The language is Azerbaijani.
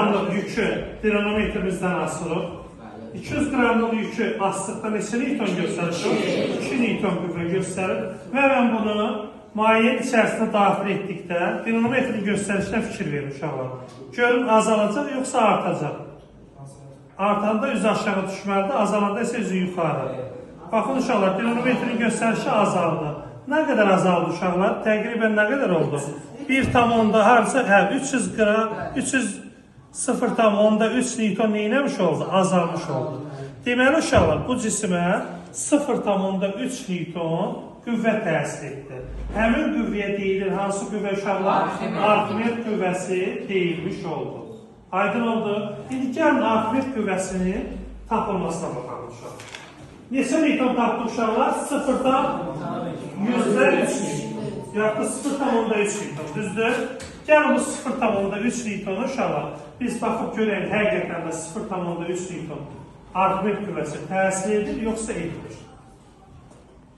qramlıq yükü dinamometrimizdən asırıq. 200 qramlıq yükü asdıqda neçə Newton göstərir? 2 Newton qüvvə göstərir. Və mən bunu mayenin içərisinə daxil etdikdə dinamometrin göstərişinə fikir verir uşaqlar. Görün azalacaq yoxsa artacaq? Artanda üzü aşağı düşməlidir, azalanda isə üzü yuxarı. Baxın uşaqlar, dinamometrin göstərişi azaldı. Nə qədər azaldı uşaqlar? Təqribən nə qədər oldu? 1,10 harca, 300 qram, 0,3 Newton neyləmiş oldu? Azalmış oldu. Deməli uşaqlar, bu cisimə 0,3 Newton qüvvə təsir etdi. Həmin qüvvəyə deyilir, hansı qüvvə uşaqlar? Arximet qüvvəsi deyilmiş oldu. Aydın oldu. İndi gəlin arximet qüvvəsinin tapılmasına baxalım uşaqlar. Neçə Newton tapdıq uşaqlar? 0,3 Newton. Yaxud da 0,3 Newton. Düzdür? Gəlin bu 0,3 Newton uşaqlar. Biz baxıb görək, həqiqətən də 0,3 Newton arximet qüvvəsi təsir edir, yoxsa etmir.